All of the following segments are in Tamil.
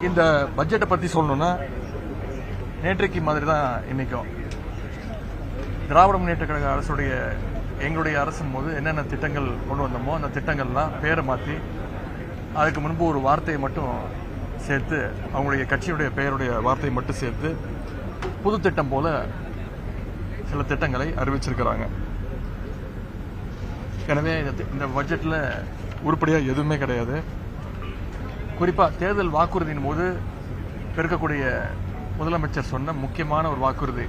இந்த பட்ஜெட்டை பத்தி சொல்லணும்னா நேற்றைக்கு மாதிரி தான் இன்னைக்கும் திராவிட முன்னேற்ற கழக அரசுடைய எங்களுடைய அரசின் போது என்னென்ன திட்டங்கள் கொண்டு வந்தோமோ அந்த திட்டங்கள்லாம் பேரை மாற்றி அதுக்கு முன்பு ஒரு வார்த்தையை மட்டும் சேர்த்து அவங்களுடைய கட்சியுடைய பெயருடைய வார்த்தையை மட்டும் சேர்த்து புது திட்டம் போல சில திட்டங்களை அறிவிச்சிருக்கிறாங்க. எனவே இந்த பட்ஜெட்டில் உருப்படியாக எதுவுமே கிடையாது. குறிப்பாக தேர்தல் வாக்குறுதியின் போது பெருக்கக்கூடிய முதலமைச்சர் சொன்ன முக்கியமான ஒரு வாக்குறுதி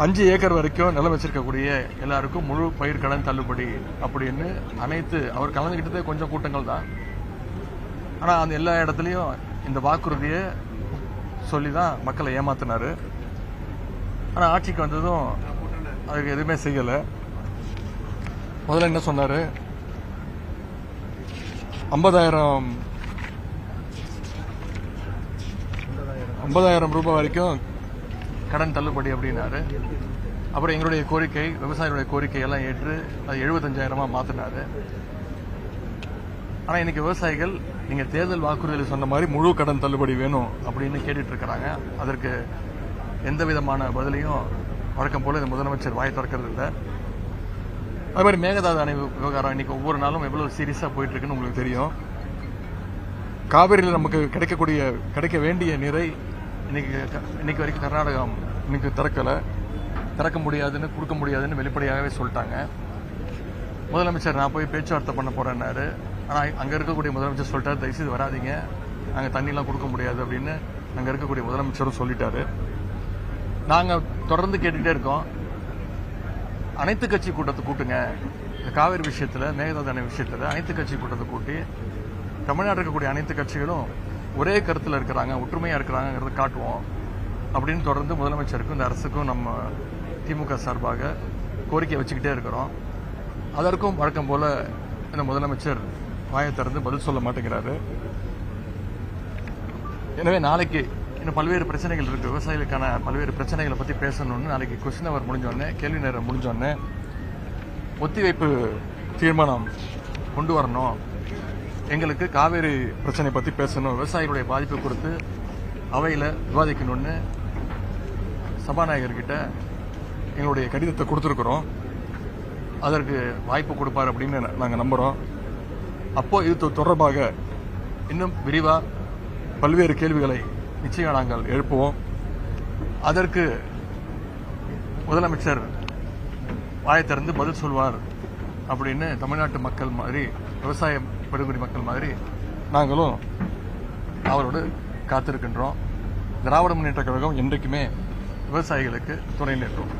5 ஏக்கர் வரைக்கும் நிலம் வச்சிருக்கக்கூடிய எல்லாருக்கும் முழு பயிர் கடன் தள்ளுபடி அப்படின்னு அனைத்து அவர் கலந்துக்கிட்டதே கொஞ்சம் கூட்டங்கள் தான். ஆனால் அந்த எல்லா இடத்துலையும் இந்த வாக்குறுதியை சொல்லி தான் மக்களை ஏமாத்தினாரு. ஆனால் ஆட்சிக்கு வந்ததும் அதுக்கு எதுவுமே செய்யலை. முதல்ல என்ன சொன்னார், 50,000 ரூபாய் வரைக்கும் கடன் தள்ளுபடி அப்படின்னாரு. அப்புறம் எங்களுடைய கோரிக்கை, விவசாயிகளுடைய கோரிக்கையெல்லாம் ஏற்று அது 75,000 மாற்றினாரு. ஆனால் இன்னைக்கு விவசாயிகள் நீங்க தேர்தல் வாக்குறுதியில் சொன்ன மாதிரி முழு கடன் தள்ளுபடி வேணும் அப்படின்னு கேட்டுட்டு இருக்கிறாங்க. அதற்கு எந்த விதமான பதிலையும் வழக்கம் போல இந்த முதலமைச்சர் வாய் திறக்கிறது இல்லை. அது மாதிரி மேகதாது அணை விவகாரம் இன்னைக்கு ஒவ்வொரு நாளும் எவ்வளவு சீரியஸா போயிட்டு இருக்குன்னு உங்களுக்கு தெரியும். காவிரியில் நமக்கு கிடைக்க வேண்டிய நீரை இன்னைக்கு வரைக்கும் கர்நாடகம் இன்னைக்கு திறக்க முடியாதுன்னு, கொடுக்க முடியாதுன்னு வெளிப்படையாகவே சொல்லிட்டாங்க. முதலமைச்சர் நான் போய் பேச்சுவார்த்தை பண்ண போறேன்னாரு. ஆனால் அங்கே இருக்கக்கூடிய முதலமைச்சர் சொல்லிட்டாரு, தயவுசெய்து வராதிங்க, நாங்கள் தண்ணிலாம் கொடுக்க முடியாது அப்படின்னு அங்கே இருக்கக்கூடிய முதலமைச்சரும் சொல்லிட்டாரு. நாங்கள் தொடர்ந்து கேட்டுக்கிட்டே இருக்கோம், அனைத்து கட்சி கூட்டத்தை கூட்டுங்க. இந்த காவிரி விஷயத்தில், மேகதாது அணை விஷயத்தில் அனைத்து கட்சி கூட்டத்தை கூட்டி தமிழ்நாட்டில் இருக்கக்கூடிய அனைத்து கட்சிகளும் ஒரே கருத்தில் இருக்கிறாங்க, ஒற்றுமையாக இருக்கிறாங்கிறத காட்டுவோம் அப்படின்னு தொடர்ந்து முதலமைச்சருக்கும் இந்த அரசுக்கும் நம்ம திமுக சார்பாக கோரிக்கை வச்சுக்கிட்டே இருக்கிறோம். அதற்கும் வழக்கம் போல இந்த முதலமைச்சர் வாயை திறந்து பதில் சொல்ல மாட்டேங்கிறாரு. எனவே நாளைக்கு இன்னும் பல்வேறு பிரச்சனைகள் இருக்கு. விவசாயிகளுக்கான பல்வேறு பிரச்சனைகளை பற்றி பேசணும்னு நாளைக்கு கொஸ்டின் அவர் முடிஞ்சோடனே, கேள்வி நேரம் முடிஞ்சோடனே ஒத்திவைப்பு தீர்மானம் கொண்டு வரணும், எங்களுக்கு காவேரி பிரச்சனை பற்றி பேசணும், விவசாயிகளுடைய பாதிப்பு குறித்து அவையில் விவாதிக்கணும்னு சபாநாயகர்கிட்ட எங்களுடைய கடிதத்தை கொடுத்துருக்குறோம். அதற்கு வாய்ப்பு கொடுப்பார் அப்படின்னு நாங்கள் நம்புகிறோம். அப்போ இது தொடர்பாக இன்னும் விரிவாக பல்வேறு கேள்விகளை நிச்சயம் நாங்கள் எழுப்புவோம். அதற்கு முதலமைச்சர் வாயை திறந்து பதில் சொல்வார் அப்படின்னு தமிழ்நாட்டு மக்கள் மாதிரி, விவசாய பெருங்குடி மக்கள் மாதிரி நாங்களும் அவரோடு காத்திருக்கின்றோம். திராவிட முன்னேற்ற கழகம் என்றைக்குமே விவசாயிகளுக்கு துணை நிற்கும்.